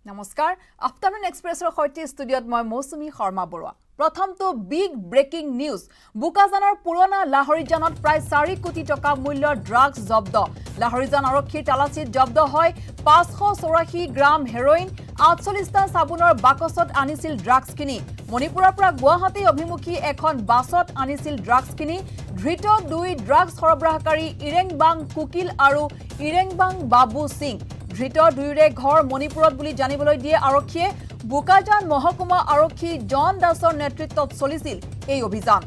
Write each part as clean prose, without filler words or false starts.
নমস্কাৰ আফটাৰনুন এক্সপ্ৰেছৰ সৈতে ষ্টুডিঅ'ত মই মৌচুমী শৰ্মা বৰুৱা প্ৰথমটো বিগ ব্ৰেকিং নিউজ বুকাজানৰ পুৰণা লাহৰিজানত প্ৰায় 4 কোটি টকা মূল্যৰ ড্ৰাগছ জব্দ লাহৰিজান আৰক্ষীৰ তালাচীত জব্দ হয় 584 গ্ৰাম হেৰোইন 48টা সাবুনৰ বাকচত আনিছিল ড্ৰাগছ কিনি মণিপুৰৰ পৰা গুৱাহাটী অভিমুখী এখন বাছত আনিছিল ড্ৰাগছ কিনি ধৃত দুই ড্ৰাগছ সৰবৰাহকাৰী ইৰেংবাং কুকিল আৰু ইৰেংবাং বাবু সিং ধৃত দুয়োৰে ঘৰ মণিপুৰত বুলি জানিবলৈ দিয়ে আৰক্ষীয়ে বুকাজান মহকুমা আৰক্ষী জন দাসৰ নেতৃত্বত চলিছিল এই অভিযান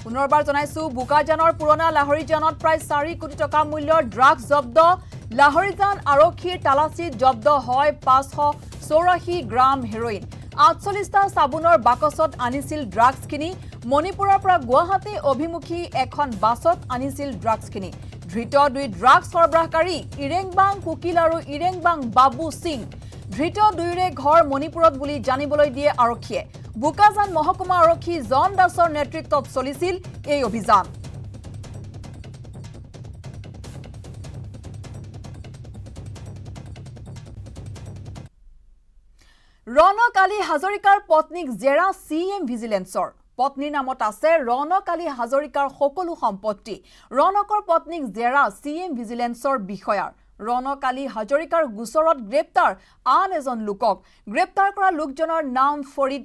পুনৰবাৰ জনাইছো বুকাজানৰ পুৰণা লাহৰিজানত প্ৰায় 4 কোটি টকা মূল্যৰ ড্ৰাগছ জব্দ লাহৰিজান আৰক্ষীৰ তালাচীত জব্দ হয় 584 গ্ৰাম হেৰোইন 48টা সাবুনৰ বাকচত আনিছিল ড্ৰাগছ কিনি মণিপুৰৰ পৰা গুৱাহাটী অভিমুখী এখন বাছত আনিছিল ড্ৰাগছ কিনি ধৃত দুই ড্ৰাগছ সৰবৰাহকাৰী ইৰেংবাং কুকিল আৰু ইৰেংবাং বাবু সিং ধৃত দুয়োৰে ঘৰ মণিপুৰত বুলি জানিবলৈ দিয়ে আৰক্ষীয়ে বুকাজান মহকুমা আৰক্ষী জন দাসৰ নেতৃত্বত চলিছিল এই অভিযান ৰনক আলী হাজৰিকাৰ পত্নীক জেৰা সিএম ভিজিলেন্সৰ পত্নীৰ নামত আছে ৰনক আলী হাজৰিকাৰ সকলো সম্পত্তি ৰনকৰ পত্নীক জেৰা সিএম ভিজিলেন্সৰ বিষয়াৰ ৰনক আলী হাজৰিকাৰ গোচৰত গ্ৰেপ্তাৰ আন এজন লোকক গ্ৰেপ্তাৰ কৰা লোকজনৰ নাম ফৰিদ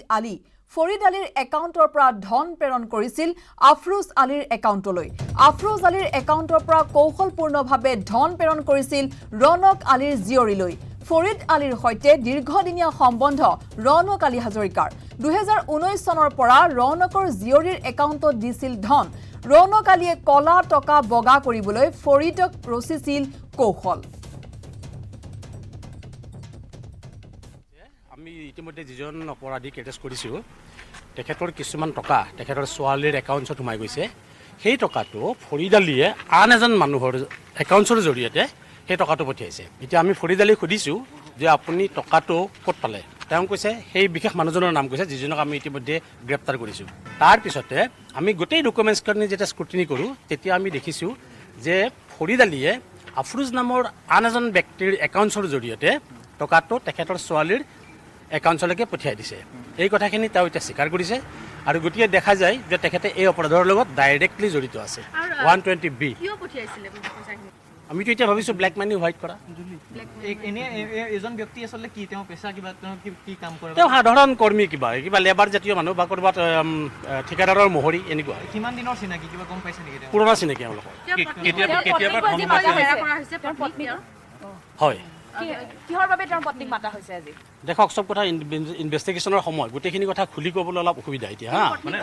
আলীৰ একাউণ্টৰ পৰা ধন প্ৰেৰণ কৰিছিল আফৰোজ আলীৰ একাউণ্টলৈ আফৰোজ আলীৰ একাউণ্টৰ পৰা কৌশলপূৰ্ণভাৱে ধন প্ৰেৰণ কৰিছিল ৰনক আলীৰ জীয়ৰীলৈ ফৰিদ আলীৰ সৈতে দীৰ্ঘদিনীয়া সম্বন্ধ ৰনক আলী হাজৰিকাৰ 2019 চনৰ পৰা ৰনকৰ জীয়ৰীৰ একাউণ্টত দিছিল ধন ৰনক আলীয়ে কলা টকা বগা কৰিবলৈ ফৰিদক ৰচিছিল কৌশল আমি ইতিমধ্যে যিজন অপৰাধীক এৰেষ্ট কৰিছোঁ তেখেতৰ কিছুমান টকা তেখেতৰ ছোৱালীৰ একাউণ্টছত সোমাই গৈছে সেই টকাটো ফৰিদ আলীয়ে আন এজন মানুহৰ একাউণ্টৰ জৰিয়তে সেই টকাটো পঠিয়াইছে এতিয়া আমি ফৰিদ আলীক সুধিছোঁ যে আপুনি টকাটো ক'ত পালে তেওঁ কৈছে সেই বিশেষ মানুহজনৰ নাম কৈছে যিজনক আমি ইতিমধ্যে গ্ৰেপ্তাৰ কৰিছোঁ তাৰপিছতে আমি গোটেই ডকুমেণ্টছখিনি যেতিয়া স্ক্ৰুটিনি কৰোঁ তেতিয়া আমি দেখিছোঁ যে ফৰিদ আলীয়ে আফৰোজ নামৰ আন এজন ব্যক্তিৰ একাউণ্টছৰ জৰিয়তে টকাটো তেখেতৰ ছোৱালীৰ একাউণ্টছলৈকে পঠিয়াই দিছে এই কথাখিনি তেওঁ এতিয়া স্বীকাৰ কৰিছে আৰু গতিকে দেখা যায় যে তেখেতে এই অপৰাধৰ লগত ডাইৰেক্টলি জড়িত আছে 120B আমিতো এতিয়া ভাবিছোঁ ব্লেক মানি হোৱাইট কৰা এজন ব্যক্তি আচলতে কি তেওঁ পেছা কিবা কি কাম কৰে তেওঁ সাধাৰণ কৰ্মী কিবা লেবাৰ জাতীয় মানুহ বা ক'ৰবাত ঠিকাদাৰৰ মোহৰি এনেকুৱা কিমান দিনৰ চিনাকি কিবা গম পাইছে নেকি পুৰণা চিনাকি এওঁলোকৰ হয় কিহৰ বাবে তেওঁৰ পত্নীক মাতা হৈছে আজি দেখক সব কথা ইনভেষ্টিগেশ্যনৰ সময় গোটেইখিনি কথা খুলি ক'বলৈ অলপ অসুবিধা এতিয়া হা মানে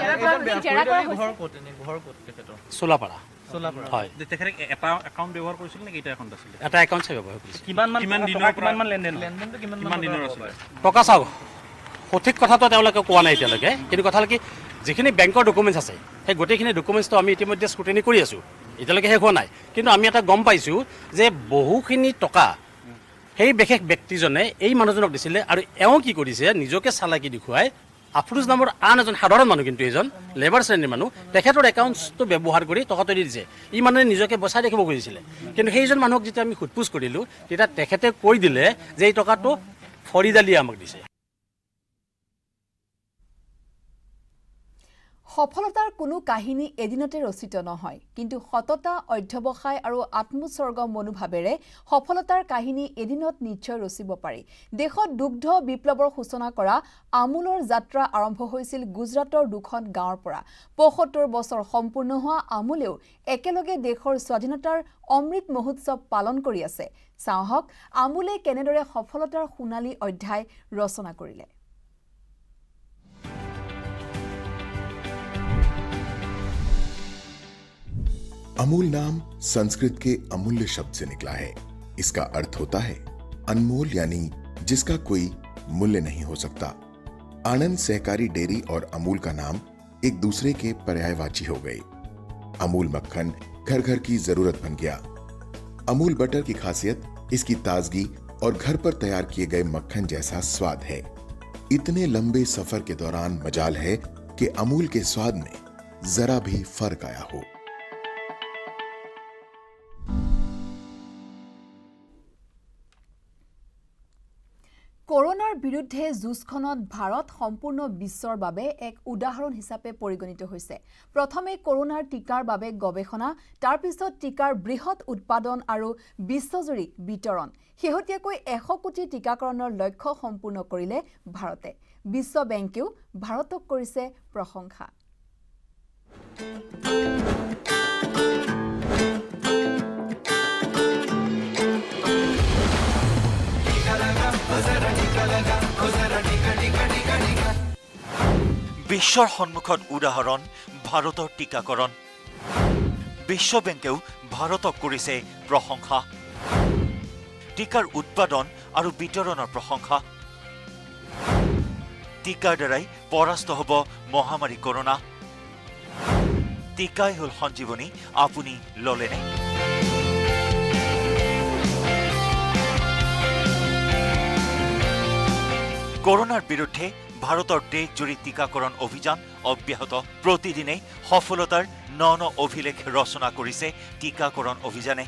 ঘৰ ক'ত তেখেতৰ চোলাপাৰা হয় তেখেতে এটা একাউণ্ট ব্যৱহাৰ কৰিছিল নেকি এটা একাউণ্ট আছিল এটা একাউণ্ট চাই ব্যৱহাৰ কৰিছিল কিমান লেনদেনটো কিমান দিনৰ আছিল টকা চাওক সঠিক কথাটো তেওঁলোকে কোৱা নাই এতিয়ালৈকে কিন্তু কথা হ'ল কি যিখিনি বেংকৰ ডকুমেণ্টছ আছে সেই গোটেইখিনি ডকুমেণ্টছটো আমি ইতিমধ্যে স্ক্ৰুটিনি কৰি আছোঁ এতিয়ালৈকে শেষ হোৱা নাই কিন্তু আমি এটা গম পাইছোঁ যে বহুখিনি টকা সেই বিশেষ ব্যক্তিজনে এই মানুহজনক দিছিলে আৰু এওঁ কি কৰিছে নিজকে চালাকি দেখুৱাই আফৰোজ নামৰ আন এজন সাধাৰণ মানুহ কিন্তু এজন লেবাৰ শ্ৰেণীৰ মানুহ তেখেতৰ একাউণ্টছটো ব্যৱহাৰ কৰি টকাটো দি দিছে ই মানুহে নিজকে বচাই ৰাখিব খুজিছিলে কিন্তু সেইজন মানুহক যেতিয়া আমি সোধ পোছ কৰিলোঁ তেতিয়া তেখেতে কৈ দিলে যে এই টকাটো ফৰিদ আলীয়ে আমাক দিছে সফলতাৰ কোনো কাহিনী এদিনতে ৰচিত নহয় কিন্তু সততা অধ্যৱসায় আৰু আত্মোৎসৰ্গ মনোভাৱেৰে সফলতাৰ কাহিনী এদিনত নিশ্চয় ৰচিব পাৰি দেশত দুগ্ধ বিপ্লৱৰ সূচনা কৰা আমুলৰ যাত্ৰা আৰম্ভ হৈছিল গুজৰাটৰ দুখন গাঁৱৰ পৰা ৭৫ বছৰ সম্পূৰ্ণ হোৱা আমুলেও একেলগে দেশৰ স্বাধীনতাৰ অমৃত মহোৎসৱ পালন কৰি আছে চাওক আমুলে কেনেদৰে সফলতাৰ সোণালী অধ্যায় ৰচনা কৰিলে अमूल नाम संस्कृत के अमूल्य शब्द से निकला है इसका अर्थ होता है अनमोल यानी जिसका कोई मूल्य नहीं हो सकता आनंद सहकारी डेयरी और अमूल का नाम एक दूसरे के पर्यायवाची हो गए अमूल मक्खन घर घर की जरूरत बन गया अमूल बटर की खासियत इसकी ताजगी और घर पर तैयार किए गए मक्खन जैसा स्वाद है इतने लंबे सफर के दौरान मजाल है कि अमूल के स्वाद में जरा भी फर्क आया हो কৰোনাৰ বিৰুদ্ধে যুঁজখনত ভাৰত সম্পূৰ্ণ বিশ্বৰ বাবে এক উদাহৰণ হিচাপে পৰিগণিত হৈছে। প্ৰথমে কৰোনাৰ টিকাৰ বাবে গৱেষণা, তাৰ পিছত টিকাৰ বৃহৎ উৎপাদন আৰু বিশ্বজুৰি বিতৰণ। শেহতীয়াকৈ 100 কোটি টিকাকৰণৰ লক্ষ্য সম্পূৰ্ণ কৰিলে ভাৰতে। বিশ্ব বেংকেও ভাৰতক কৰিছে প্ৰশংসা। বিশ্বৰ সন্মুখত উদাহৰণ ভাৰতৰ টিকাকৰণ। বিশ্ব বেংকেও ভাৰতক কৰিছে প্ৰশংসা। টিকাৰ উৎপাদন আৰু বিতৰণৰ প্ৰশংসা। টিকাৰ দ্বাৰাই পৰাস্ত হ'ব মহামাৰী কৰোনা। টিকাই হ'ল সঞ্জীৱনী, আপুনি ল'লেনে? কৰোনাৰ বিৰুদ্ধে ভাৰতৰ দেশজুৰি টিকাকৰণ অভিযান অব্যাহত। প্ৰতিদিনে সফলতাৰ ন অভিলেখ ৰচনা কৰিছে টিকাকৰণ অভিযানে।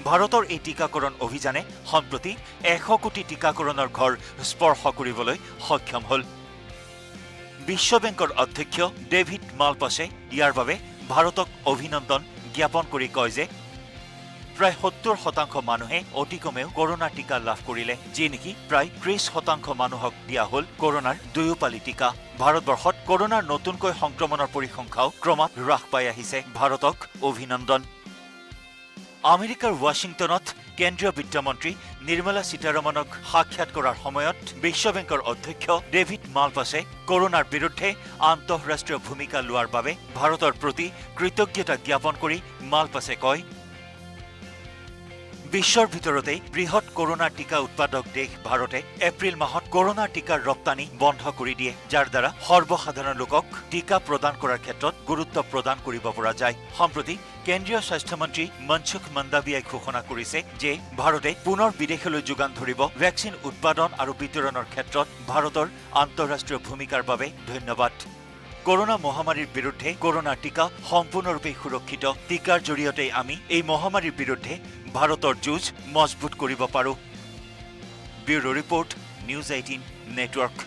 ভাৰতৰ এই টিকাকৰণ অভিযানে সম্প্ৰতি 100 কোটি টিকাকৰণৰ ঘৰ স্পৰ্শ কৰিবলৈ সক্ষম হ'ল। বিশ্ব বেংকৰ অধ্যক্ষ ডেভিড মালপাছে ইয়াৰ বাবে ভাৰতক অভিনন্দন জ্ঞাপন কৰি কয় যে প্ৰায় 70% মানুহে অতি কমেও কৰোনাৰ টিকা লাভ কৰিলে, যি নেকি প্ৰায় 30% মানুহক দিয়া হ'ল কৰোনাৰ দুয়োপালি টিকা। ভাৰতবৰ্ষত কৰোনাৰ নতুনকৈ সংক্ৰমণৰ পৰিসংখ্যাও ক্ৰমাৎ হ্ৰাস পাই আহিছে। ভাৰতক অভিনন্দন। আমেৰিকাৰ ৱাশ্বিংটনত কেন্দ্ৰীয় বিত্তমন্ত্ৰী নিৰ্মলা সীতাৰমণক সাক্ষাৎ কৰাৰ সময়ত বিশ্ব বেংকৰ অধ্যক্ষ ডেভিড মালপাছে কৰোনাৰ বিৰুদ্ধে আন্তঃৰাষ্ট্ৰীয় ভূমিকা লোৱাৰ বাবে ভাৰতৰ প্ৰতি কৃতজ্ঞতা জ্ঞাপন কৰি মালপাছে কয়, বিশ্বৰ ভিতৰতে বৃহৎ কৰোনাৰ টিকা উৎপাদক দেশ ভাৰতে এপ্ৰিল মাহত কৰোনাৰ টিকাৰ ৰপ্তানি বন্ধ কৰি দিয়ে, যাৰ দ্বাৰা সৰ্বসাধাৰণ লোকক টিকা প্ৰদান কৰাৰ ক্ষেত্ৰত গুৰুত্ব প্ৰদান কৰিব পৰা যায়। সম্প্ৰতি কেন্দ্ৰীয় স্বাস্থ্যমন্ত্ৰী মনসুখ মাণ্ডাভিয়াই ঘোষণা কৰিছে যে ভাৰতে পুনৰ বিদেশলৈ যোগান ধৰিব। ভেকচিন উৎপাদন আৰু বিতৰণৰ ক্ষেত্ৰত ভাৰতৰ আন্তঃৰাষ্ট্ৰীয় ভূমিকাৰ বাবে ধন্যবাদ। কৰোনা মহামাৰীৰ বিৰুদ্ধে কৰোনাৰ টিকা সম্পূৰ্ণৰূপে সুৰক্ষিত। টিকাৰ জৰিয়তে আমি এই মহামাৰীৰ বিৰুদ্ধে ভাৰতৰ যুঁজ মজবুত কৰিব পাৰোঁ। Bureau report, news 18 network.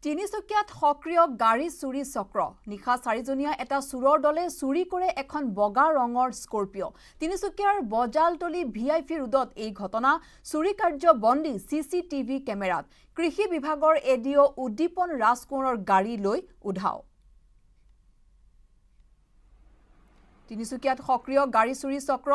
তিনিচুকীয়াত সক্ৰিয় গাড়ী চুৰি চক্ৰ। নিশা 4জনীয়া এটা চোৰৰ দলে চুৰি কৰে এখন বগা ৰঙৰ স্কৰ্পিঅ'। তিনিচুকীয়াৰ বজালতলী VIP ৰোডত এই ঘটনা। চুৰি কাৰ্য বন্দী CCTV কেমেৰাত। কৃষি বিভাগৰ ADO উদ্দীপন ৰাজকোঁৱৰৰ গাড়ী লৈ উধাও। তিনিচুকীয়াত সক্ৰিয় গাড়ী চুৰি চক্ৰ।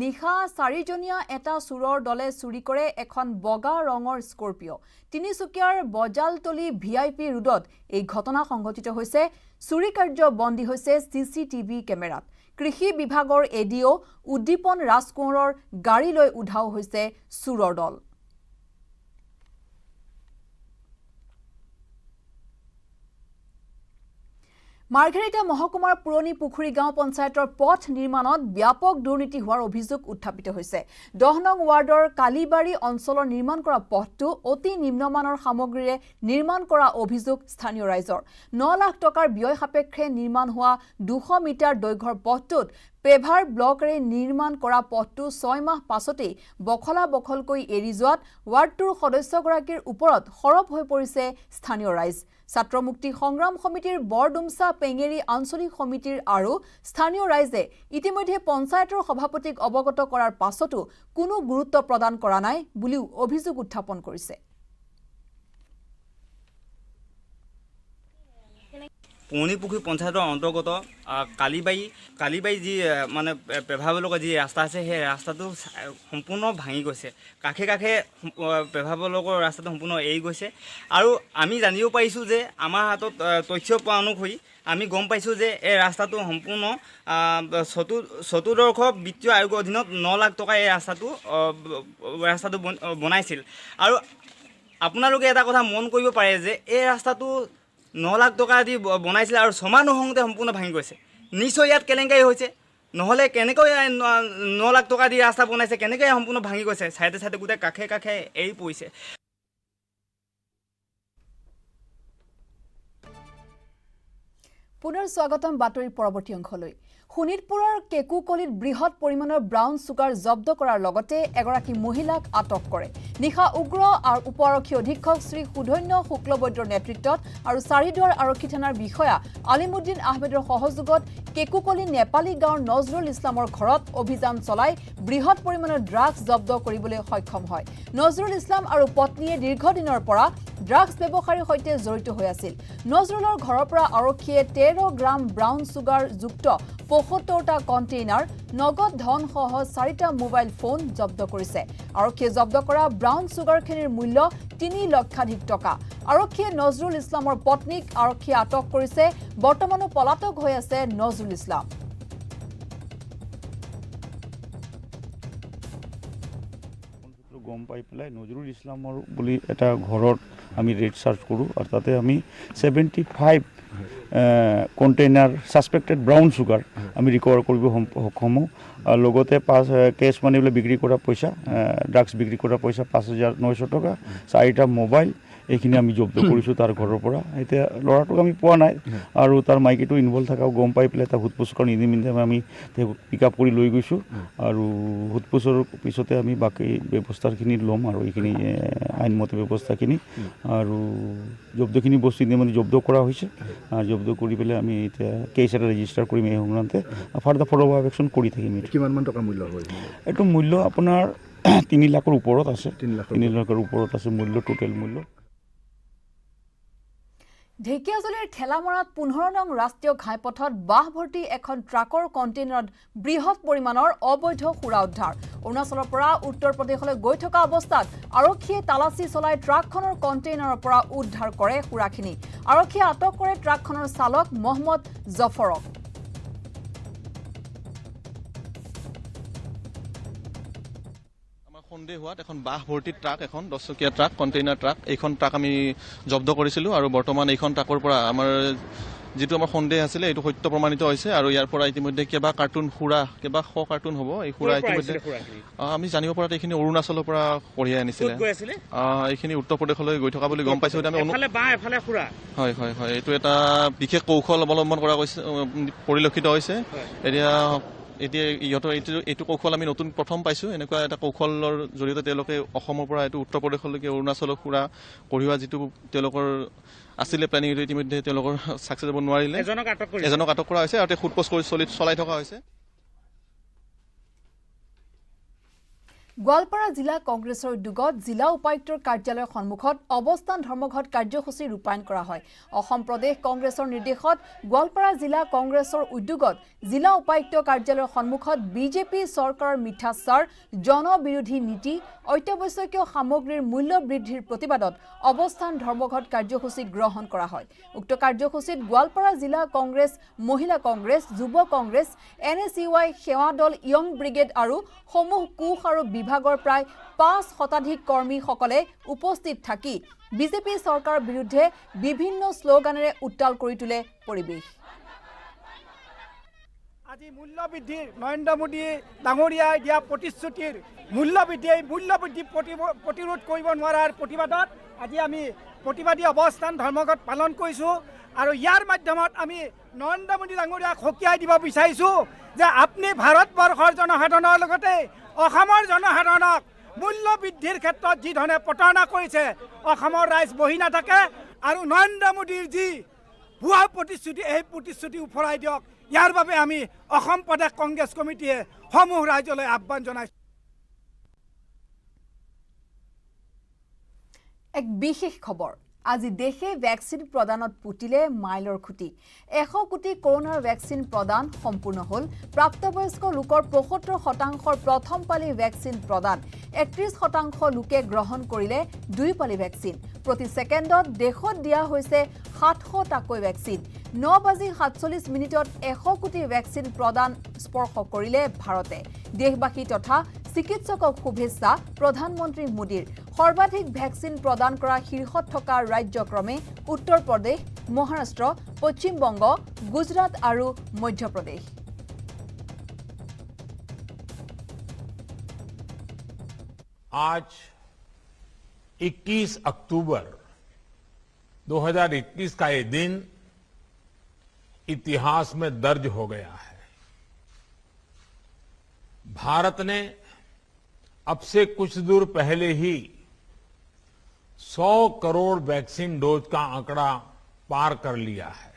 নিশা 4জনীয়া এটা চোৰৰ দলে চুৰি কৰে এখন বগা ৰঙৰ স্কৰ্পিঅ'। তিনিচুকীয়াৰ বজালতলী VIP ৰোডত এই ঘটনা সংঘটিত হৈছে। চুৰি কাৰ্য বন্দী হৈছে CCTV কেমেৰাত। কৃষি বিভাগৰ ADO উদ্দীপন ৰাজকোঁৱৰৰ গাড়ী লৈ উধাও হৈছে চোৰৰ দল। মাৰ্ঘেৰিটা মহকুমাৰ পুৰণি পুখুৰী গাঁও পঞ্চায়তৰ পথ নিৰ্মাণত ব্যাপক দুৰ্নীতি হোৱাৰ অভিযোগ উত্থাপিত হৈছে। 10 নং ৱাৰ্ডৰ কালিবাৰী অঞ্চলৰ নিৰ্মাণ কৰা পথটো অতি নিম্নমানৰ সামগ্ৰীৰে নিৰ্মাণ কৰা অভিযোগ স্থানীয় ৰাইজৰ। 9 লাখ টকাৰ ব্যয় সাপেক্ষে নিৰ্মাণ হোৱা 200 মিটাৰ দৈৰ্ঘ্যৰ পথটোত পেভাৰ ব্লকেৰে নিৰ্মাণ কৰা পথটো 6 মাহ পাছতেই বখলা বখলকৈ এৰি যোৱাত ৱাৰ্ডটোৰ সদস্যগৰাকীৰ ওপৰত সৰব হৈ পৰিছে স্থানীয় ৰাইজ। ছাত্ৰ মুক্তি সংগ্ৰাম সমিতিৰ বৰডুমছা পেঙেৰী আঞ্চলিক সমিতিৰ আৰু স্থানীয় ৰাইজে ইতিমধ্যে পঞ্চায়তৰ সভাপতিক অৱগত কৰাৰ পাছতো কোনো গুৰুত্ব প্ৰদান কৰা নাই বুলিও অভিযোগ উত্থাপন কৰিছে। পুৰণি পুখুৰী পঞ্চায়তৰ অন্তৰ্গত কালিবাৰী যি মানে পেভাবলগৰ যি ৰাস্তা আছে, সেই ৰাস্তাটো সম্পূৰ্ণ ভাঙি গৈছে। কাষে কাষে পেভাবলগৰ ৰাস্তাটো সম্পূৰ্ণ এৰি গৈছে। আৰু আমি জানিব পাৰিছোঁ যে আমাৰ হাতত তথ্য পোৱা অনুসৰি আমি গম পাইছোঁ যে এই ৰাস্তাটো সম্পূৰ্ণ চতুৰ্দশ বিত্তীয় আয়োগৰ অধীনত 9 লাখ টকা এই ৰাস্তাটো বনাইছিল। আৰু আপোনালোকে এটা কথা মন কৰিব পাৰে যে এই ৰাস্তাটো 9 লাখ টকা দি বনাইছিলে আৰু 6 মাহ নহওঁতে সম্পূৰ্ণ ভাঙি গৈছে। নিশ্চয় ইয়াত কেলেংকাৰী হৈছে, নহ'লে কেনেকৈ 9 লাখ টকা দি ৰাস্তা বনাইছে, কেনেকৈ সম্পূৰ্ণ ভাঙি গৈছে। চাইডে চাইডে গোটেই কাষে কাষে এৰি পৰিছে। পুনৰ স্বাগতম বাতৰিৰ পৰৱৰ্তী অংশলৈ শোণিতপুৰৰ কেকুকলিত বৃহৎ পৰিমাণৰ ব্ৰাউন চুগাৰ জব্দ কৰাৰ লগতে এগৰাকী মহিলাক আটক কৰে নিশা উগ্ৰ আৰু উপ-আৰক্ষী অধীক্ষক শ্ৰী সুধন্য শুক্লবৈদ্যৰ নেতৃত্বত আৰু চাৰিদুৱাৰ আৰক্ষী থানাৰ বিষয়া আলিমুদ্দিন আহমেদৰ সহযোগত কেকুকলি নেপালী গাঁৱৰ নজৰুল ইছলামৰ ঘৰত অভিযান চলাই বৃহৎ পৰিমাণৰ ড্ৰাগছ জব্দ কৰিবলৈ সক্ষম হয় নজৰুল ইছলাম আৰু পত্নীয়ে দীৰ্ঘদিনৰ পৰা ড্ৰাগছ ব্যৱসায়ৰ সৈতে জড়িত হৈ আছিল নজৰুলৰ ঘৰৰ পৰা আৰক্ষীয়ে 13 গ্ৰাম ব্ৰাউন চুগাৰ যুক্ত ৭৫টা কণ্টেইনাৰ নগদ ধন সহ 4টা মোবাইল ফোন জব্দ কৰিছে আৰক্ষীয়ে জব্দ কৰা ব্ৰাউন চুগাৰখিনিৰ মূল্য 3 লক্ষাধিক টকা আৰক্ষীয়ে নজৰুল ইছলামৰ পত্নীক আৰক্ষীয়ে আটক কৰিছে বৰ্তমানো পলাতক হৈ আছে নজৰুল ইছলাম গম পাই পেলাই নজৰুল ইছলামৰ বুলি এটা ঘৰত আমি ৰেড সাৰ্চ কৰোঁ আৰু তাতে আমি 75 কণ্টেইনাৰ সাসপেক্টেড ব্ৰাউন চুগাৰ আমি ৰিকভাৰ কৰিব সক্ষম হওঁ আৰু লগতে কেছ মানি বিলাক বিক্ৰী কৰা পইচা ড্ৰাগছ বিক্ৰী কৰা পইচা 5,900 টকা 4টা মোবাইল এইখিনি আমি জব্দ কৰিছোঁ তাৰ ঘৰৰ পৰা এতিয়া ল'ৰাটোক আমি পোৱা নাই আৰু তাৰ মাইকীটো ইনভলভ থকাও গম পাই পেলাই তাৰ সোধপোছ কৰা নিমিত্তে আমি পিক আপ কৰি লৈ গৈছোঁ আৰু সোধপোছৰ পিছতে আমি বাকী ব্যৱস্থাখিনি ল'ম আৰু এইখিনি আইনমতে ব্যৱস্থাখিনি আৰু জব্দখিনি বস্তু ইতিমধ্যে জব্দ কৰা হৈছে জব্দ কৰি পেলাই আমি এতিয়া কেছ এটা ৰেজিষ্টাৰ কৰিম এই সংক্ৰান্তে ফাৰ্দাৰ ফ'ল' আপ একশ্যন কৰি থাকিম কিমানমান টকা মূল্য হয় এইটো মূল্য আপোনাৰ 3 লাখৰ ওপৰত আছে 3 লাখৰ ওপৰত আছে মূল্য টোটেল মূল্য ঢেকিয়াজুলিৰ ঠেলামৰাত 15 নং ৰাষ্ট্ৰীয় ঘাইপথত বাহ ভৰ্তি এখন ট্ৰাকৰ কণ্টেইনাৰত বৃহৎ পৰিমাণৰ অবৈধ সুৰা উদ্ধাৰ অৰুণাচলৰ পৰা উত্তৰ প্ৰদেশলৈ গৈ থকা অৱস্থাত আৰক্ষীয়ে তালাচী চলাই ট্ৰাকখনৰ কণ্টেইনাৰৰ পৰা উদ্ধাৰ কৰে সুৰাখিনি আৰক্ষীয়ে আটক কৰে ট্ৰাকখনৰ চালক মহম্মদ জফৰক সন্দেহ হোৱাত এখন বাহ ভৰ্তি ট্ৰাক এখন 10 চকীয়া ট্ৰাক কণ্টেইনাৰ ট্ৰাক এইখন ট্ৰাক আমি জব্দ কৰিছিলোঁ আৰু বৰ্তমান এইখন ট্ৰাকৰ পৰা আমাৰ যিটো আমাৰ সন্দেহ আছিলে এইটো সত্য প্ৰমাণিত হৈছে আৰু ইয়াৰ পৰা ইতিমধ্যে কেইবা কাৰ্টুন সুৰা কেইবা 100 কাৰ্টুন হ'ব এই সুৰা ইতিমধ্যে আমি জানিব পৰাত এইখিনি অৰুণাচলৰ পৰা কঢ়িয়াই আনিছিলে এইখিনি উত্তৰ প্ৰদেশলৈ গৈ থকা বুলি গম পাইছোঁ আমি হয় হয় হয় এইটো এটা বিশেষ কৌশল অৱলম্বন কৰা পৰিলক্ষিত হৈছে এতিয়া ইহঁতৰ এইটো কৌশল আমি নতুন প্ৰথম পাইছোঁ এনেকুৱা এটা কৌশলৰ জৰিয়তে তেওঁলোকে অসমৰ পৰা এইটো উত্তৰ প্ৰদেশলৈকে অৰুণাচলৰ সুৰা কঢ়িওৱা যিটো তেওঁলোকৰ আছিলে প্লেনিং এইটো ইতিমধ্যে তেওঁলোকৰ ছাকচেছ হ'ব নোৱাৰিলে এজনক আটক কৰা হৈছে আৰু সোধপোছ কৰি চলাই থকা হৈছে গোৱালপাৰা জিলা কংগ্ৰেছৰ উদ্যোগত জিলা উপায়ুক্তৰ কাৰ্যালয়ৰ সন্মুখত অৱস্থান ধৰ্মঘট কাৰ্যসূচী ৰূপায়ণ কৰা হয় অসম প্ৰদেশ কংগ্ৰেছৰ নিৰ্দেশত গোৱালপাৰা জিলা কংগ্ৰেছৰ উদ্যোগত জিলা উপায়ুক্ত কাৰ্যালয়ৰ সন্মুখত বিজেপি চৰকাৰৰ মিঠা চাৰ জনবিৰোধী নীতি অত্যাৱশ্যকীয় সামগ্ৰীৰ মূল্য বৃদ্ধিৰ প্ৰতিবাদত অৱস্থান ধৰ্মঘট কাৰ্যসূচী গ্ৰহণ কৰা হয় উক্ত কাৰ্যসূচীত গোৱালপাৰা জিলা কংগ্ৰেছ মহিলা কংগ্ৰেছ যুৱ কংগ্ৰেছ NSUI সেৱা দল ইয়ং ব্ৰিগেড আৰু সমূহ কোষ আৰু বিভাগৰ প্ৰায় 5 শতাধিক কৰ্মীসকলে উপস্থিত থাকি বিজেপি চৰকাৰৰ বিৰুদ্ধে বিভিন্ন শ্লোগানেৰে উত্তাল কৰি তোলে পৰিৱেশ আজি মূল্য বৃদ্ধিৰ নৰেন্দ্ৰ মোদী ডাঙৰীয়াই দিয়া প্ৰতিশ্ৰুতিৰ মূল্য বৃদ্ধি প্ৰতিৰোধ কৰিব নোৱাৰাৰ প্ৰতিবাদত আজি আমি প্ৰতিবাদী অৱস্থান ধৰ্মঘট পালন কৰিছোঁ আৰু ইয়াৰ মাধ্যমত আমি নৰেন্দ্ৰ মোদী ডাঙৰীয়াক সকীয়াই দিব বিচাৰিছোঁ যে আপুনি ভাৰতবৰ্ষৰ জনসাধাৰণৰ লগতে অসমৰ জনসাধাৰণক মূল্য বৃদ্ধিৰ ক্ষেত্ৰত যি ধৰণে প্ৰতাৰণা কৰিছে অসমৰ ৰাইজ বহি নাথাকে আৰু নৰেন্দ্ৰ মোদীৰ যি ভুৱা প্ৰতিশ্ৰুতি এই প্ৰতিশ্ৰুতি উফৰাই দিয়ক ইয়াৰ বাবে আমি অসম প্ৰদেশ কংগ্ৰেছ কমিটিয়ে সমূহ ৰাজ্যলৈ আহ্বান জনাইছোঁ এক বিশেষ খবৰ আজি দেশে ভ্যাকসিন প্ৰদানত পুতিলে মাইলৰ খুঁটি 100 কোটি কৰোনাৰ ভ্যাকসিন প্ৰদান সম্পূৰ্ণ হ'ল প্ৰাপ্তবয়স্ক লোকৰ 75% প্ৰথম পালি ভ্যাকসিন প্ৰদান 31% লোকে গ্ৰহণ কৰিলে 2 পালি ভ্যাকসিন প্ৰতি সেকেণ্ডত দেশত দিয়া হৈছে 700 টাকৈ ভ্যাকসিন 9:47 100 কোটি ভ্যাকসিন প্ৰদান স্পৰ্শ কৰিলে ভাৰতে দেশবাসী তথা চিকিৎসকক শুভেচ্ছা প্ৰধানমন্ত্ৰী মোদীৰ সৰ্বাধিক ভ্যাকসিন প্ৰদান কৰা শীৰ্ষত থকা ৰাজ্যক্ৰমে উত্তৰ প্ৰদেশ মহাৰাষ্ট্ৰ পশ্চিম বংগ গুজৰাট আৰু মধ্য প্ৰদেশ आज 21 अक्टूबर 2021 का ये दिन इतिहास में दर्ज हो गया है। भारत ने अब से कुछ दूर पहले ही 100 करोड़ वैक्सीन डोज का आंकड़ा पार कर लिया है।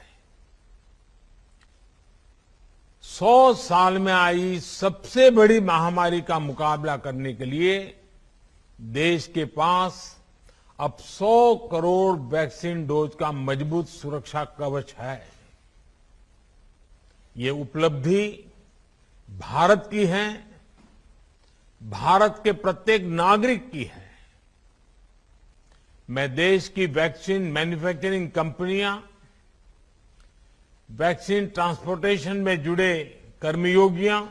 100 साल में आई सबसे बड़ी महामारी का मुकाबला करने के लिए देश के पास अब 100 करोड़ वैक्सीन डोज का मजबूत सुरक्षा कवच है। ये उपलब्धि भारत की है, भारत के प्रत्येक नागरिक की है। मैं देश की वैक्सीन मैन्युफैक्चरिंग कंपनियां, वैक्सीन ट्रांसपोर्टेशन में जुड़े कर्मयोगियां,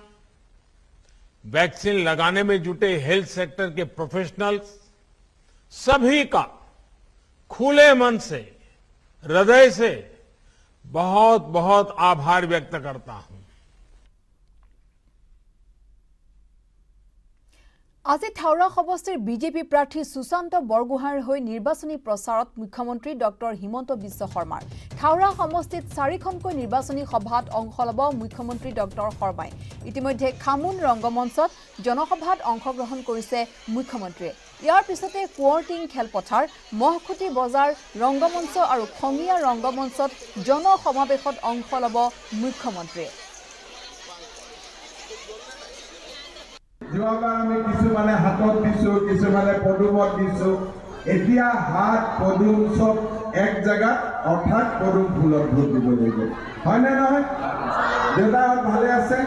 वैक्सीन लगाने में जुटे हेल्थ सेक्टर के प्रोफेशनल्स, सभी का खुले मन से, हृदय से बहुत बहुत आभार व्यक्त करता हूं। আজি থাওৰা সমষ্টিৰ বিজেপি প্ৰাৰ্থী সুশান্ত বৰগোহাঁইৰ হৈ নিৰ্বাচনী প্ৰচাৰত মুখ্যমন্ত্ৰী ডক্টৰ হিমন্ত বিশ্ব শৰ্মাৰ থাওৰা সমষ্টিত 4খনকৈ নিৰ্বাচনী সভাত অংশ ল'ব মুখ্যমন্ত্ৰী ডক্টৰ শৰ্মাই। ইতিমধ্যে খামুন ৰংগমঞ্চত জনসভাত অংশগ্ৰহণ কৰিছে মুখ্যমন্ত্ৰীয়ে। ইয়াৰ পিছতে কুৱৰ্টিং খেলপথাৰ, মহখুটি বজাৰ, ৰংগমঞ্চ আৰু খঙিয়া ৰংগমঞ্চত জনসমাৱেশত অংশ ল'ব মুখ্যমন্ত্ৰীয়ে। যোৱাবাৰ আমি কিছুমানে হাতত দিছো, কিছুমানে পদুমত দিছো। এতিয়া হাত পদুম চব এক জেগাত, অৰ্থাৎ পদুম ফুলত ভোট দিব লাগিব, হয়নে নহয়? দেউতাহঁত ভালে আছে?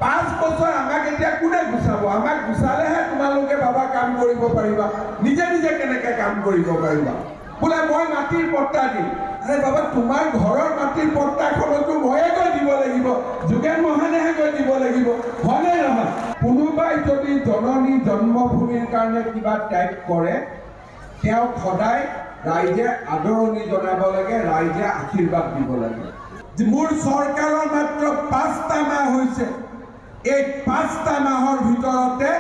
5 বছৰ আমাক এতিয়া কোনে গুচাব? আমাক গুচালেহে তোমালোকে বাবা কাম কৰিব পাৰিবা। নিজে নিজে কেনেকে কাম কৰিব পাৰিবা? বোলে মই মাটিৰ পট্টা দিম। আৰে বাবা, তোমাৰ ঘৰৰ মাটিৰ পট্টাখনতো ময়ে গৈ দিব লাগিব, যোগেন মহানেহে গৈ দিব লাগিব, হয়নে নহয়? কোনোবাই যদি জননী জন্মভূমিৰ কাৰণে কিবা ত্যাগ কৰে, তেওঁক সদায় ৰাইজে আদৰণি জনাব লাগে, ৰাইজে আশীৰ্বাদ দিব লাগে। মোৰ চৰকাৰৰ মাত্ৰ 5টা মাহ হৈছে। এই 5টা মাহৰ ভিতৰতে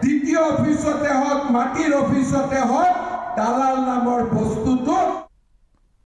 দ্বিতীয় অফিচতে হওক, মাটিৰ অফিচতে হওক, দালাল নামৰ বস্তুটো